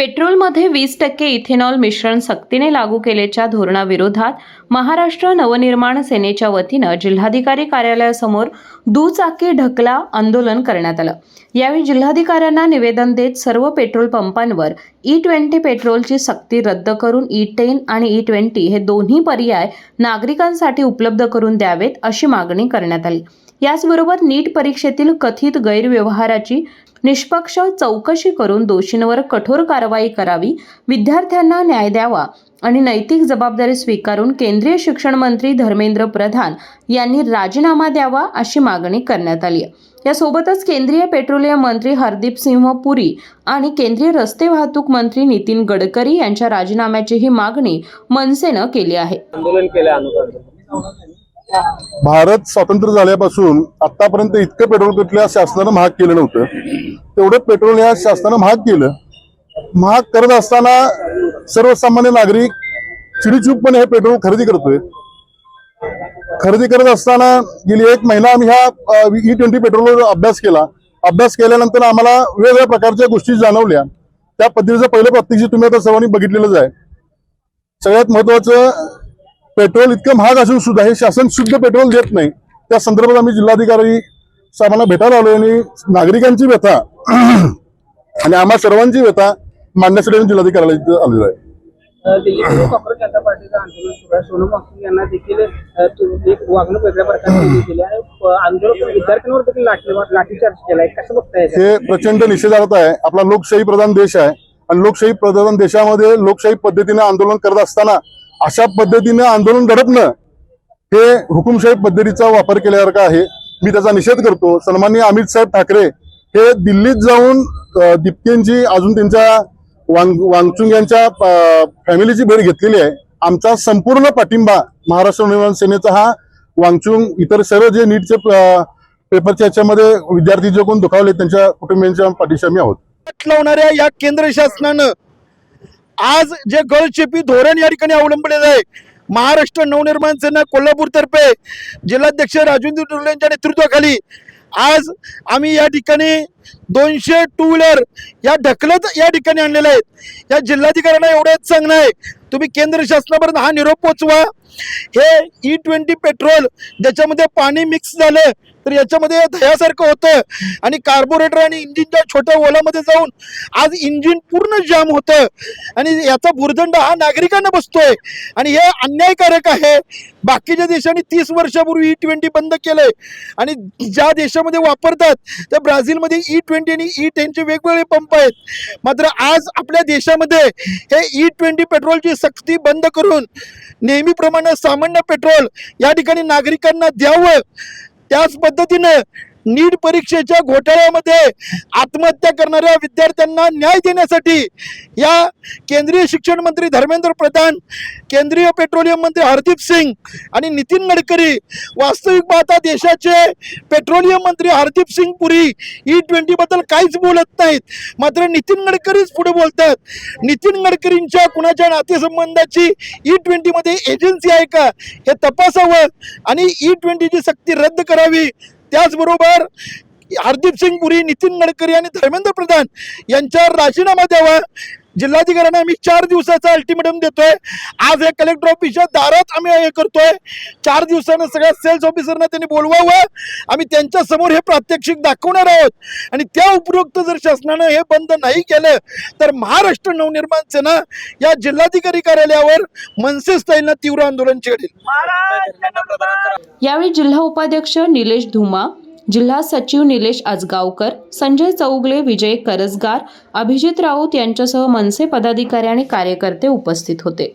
पेट्रोलमध्ये 20% ethanol मिश्रण सक्तीने लागू केल्याच्या धोरणाविरोधात महाराष्ट्र नवनिर्माण सेनेच्या वतीनं जिल्हाधिकारी कार्यालयासमोर दुचाकी ढकला आंदोलन करण्यात आलं। यावेळी जिल्हाधिकाऱ्यांना निवेदन देत सर्व पेट्रोल पंपांवर E20 पेट्रोलची सक्ती रद्द करून E10 आणि E20 हे दोन्ही पर्याय नागरिकांसाठी उपलब्ध करून द्यावेत अशी मागणी करण्यात आली। याचबरोबर नीट परीक्षेतील कथित गैरव्यवहाराची निष्पक्ष चौकशी करून दोषींवर कठोर कारवाई करावी, विद्यार्थ्यांना न्याय द्यावा आणि नैतिक जबाबदारी स्वीकारून केंद्रीय शिक्षण मंत्री धर्मेंद्र प्रधान यांनी राजीनामा द्यावा अशी मागणी करण्यात आली। यासोबतच केंद्रीय पेट्रोलियम मंत्री हरदीप सिंह पुरी आणि केंद्रीय रस्ते वाहतूक मंत्री नितीन गडकरी यांच्या राजीनाम्याची मागणी मनसेनं केली आहे। आंदोलन केलं। भारत स्वतंत्र झाल्यापासून आतापर्यंत इतकं पेट्रोल कुठल्या शासनानं महाग केलं नव्हतं, तेवढं पेट्रोल या शासनानं महाग केलं। महाग करत असताना सर्वसामान्य नागरिक चिडीचूपपणे हे पेट्रोल खरेदी करतोय। खरेदी करत असताना गेली 1 महिना आम्ही ह्या E20 पेट्रोलवर अभ्यास केल्यानंतर आम्हाला वेगवेगळ्या प्रकारच्या गोष्टी जाणवल्या। त्या पद्धतीचं पहिलं प्रात्यक्षिक तुम्ही आता सर्वांनी बघितलेलंच आहे। सगळ्यात महत्वाचं, पेट्रोल इतकं महाग असून सुद्धा हे शासन शुद्ध पेट्रोल देत नाही। त्या संदर्भात आम्ही जिल्हाधिकारी साहेबांना भेटायला आलो आणि नागरिकांची व्यथा आणि आम्हा सर्वांची व्यथा मांडण्यासाठी जिल्हाधिकाऱ्याला इथं आलेलो आहे। दिल्ली काँग्रेस जनता पार्टीचं आंदोलन सुरू आहे। सोनम वांगचुक यांना देखील एक वागणूक वेगळ्या प्रकारे दिली आहे। आंदोलन विद्यार्थ्यांवर देखील लाठीचार्ज केलाय, कसं बघताय? हे प्रचंड निषेधार्थ आहे। आपला लोकशाही प्रधान देश आहे आणि लोकशाही प्रधान देशामध्ये लोकशाही पद्धतीने आंदोलन करत असताना अशा पद्धतीने आंदोलन घडतणं हे हुकुमशाही पद्धतीचा वापर केल्यासारखं आहे। मी त्याचा निषेध करतो। सन्माननीय अमित साहेब ठाकरे हे दिल्लीत जाऊन दीप्तींची अजून त्यांच्या वांगचुक यांच्या फॅमिलीची भेट घेतलेली आहे। आमचा संपूर्ण पाठिंबा महाराष्ट्र नवनिर्माण सेनेचा हा वांगचुक इतर सर्व जे नीटचे पेपरच्या याच्यामध्ये विद्यार्थी जे कोण दुखावले त्यांच्या कुटुंबियांच्या पाठीशी आम्ही आहोत। लावणाऱ्या या केंद्र शासनानं आज जे गळचेपी धोरण या ठिकाणी अवलंबलेलं आहे, महाराष्ट्र नवनिर्माण सेना कोल्हापूर तर्फे जिल्हाध्यक्ष राजेंद्र टुर्ले यांच्या नेतृत्वाखाली आज आम्ही या ठिकाणी 200 टू व्हीलर या ढकलत या ठिकाणी आणलेले आहेत। या जिल्हाधिकाऱ्यांना एवढंच सांगणं आहे, तुम्ही केंद्र शासनापर्यंत हा निरोप पोचवा। हे E20 पेट्रोल ज्याच्यामध्ये पाणी मिक्स झालं तर याच्यामध्ये दह्यासारखं होतं आणि कार्बोरेटर आणि इंजिनच्या छोट्या ओलामध्ये जाऊन आज इंजिन पूर्ण जाम होतं आणि याचा भुर्दंड हा नागरिकांना बसतोय आणि हे अन्यायकारक आहे। बाकीच्या देशांनी 30 वर्षापूर्वी E20 बंद केलंय आणि ज्या देशामध्ये वापरतात त्या ब्राझीलमध्ये E20 आणि E10 चे वेगवेगळे पंप आहेत। मात्र आज आपल्या देशामध्ये हे E20 पेट्रोलची सक्ती बंद करून नेहमीप्रमाणे सामान्य पेट्रोल या ठिकाणी नागरिकांना द्यावं। त्याच पद्धतीने नीट परीक्षेच्या घोटाळ्यामध्ये आत्महत्या करणाऱ्या विद्यार्थ्यांना न्याय देण्यासाठी या केंद्रीय शिक्षण मंत्री धर्मेंद्र प्रधान, केंद्रीय पेट्रोलियम मंत्री हरदीप सिंग आणि नितीन गडकरी, वास्तविक पाहता देशाचे पेट्रोलियम मंत्री हरदीप सिंग पुरी E20 बद्दल काहीच बोलत नाहीत, मात्र नितीन गडकरीच पुढे बोलतात। नितीन गडकरींच्या कुणाच्या नातेसंबंधाची E20 मध्ये एजन्सी आहे का हे तपासावं आणि E20 ची सक्ती रद्द करावी। त्याचबरोबर हरदीप सिंग पुरी, नितीन गडकरी आणि धर्मेंद्र प्रधान यांच्यावर राजीनामा द्यावा। जिल्हाधिकाऱ्यांना आम्ही 4 दिवसाचा अल्टिमेटम देतोय। आज हे कलेक्टर ऑफिसच्या दारात आम्ही हे करतोय। 4 दिवसानं सगळ्या सेल्स ऑफिसरना त्यांनी बोलवावं, आम्ही त्यांच्या समोर हे प्रात्यक्षिक दाखवणार आहोत आणि त्या उपरोक्त जर शासनानं हे बंद नाही केलं तर महाराष्ट्र नवनिर्माण सेना या जिल्हाधिकारी कार्यालयावर मनसे स्थायीनं तीव्र आंदोलन छेडेल। यावेळी जिल्हा उपाध्यक्ष निलेश धुमा, जिल्हा सचिव निलेश आजगावकर, संजय चौगले, विजय करजगार, अभिजित राऊत यांच्यासह मनसे पदाधिकारी आणि कार्यकर्ते उपस्थित होते।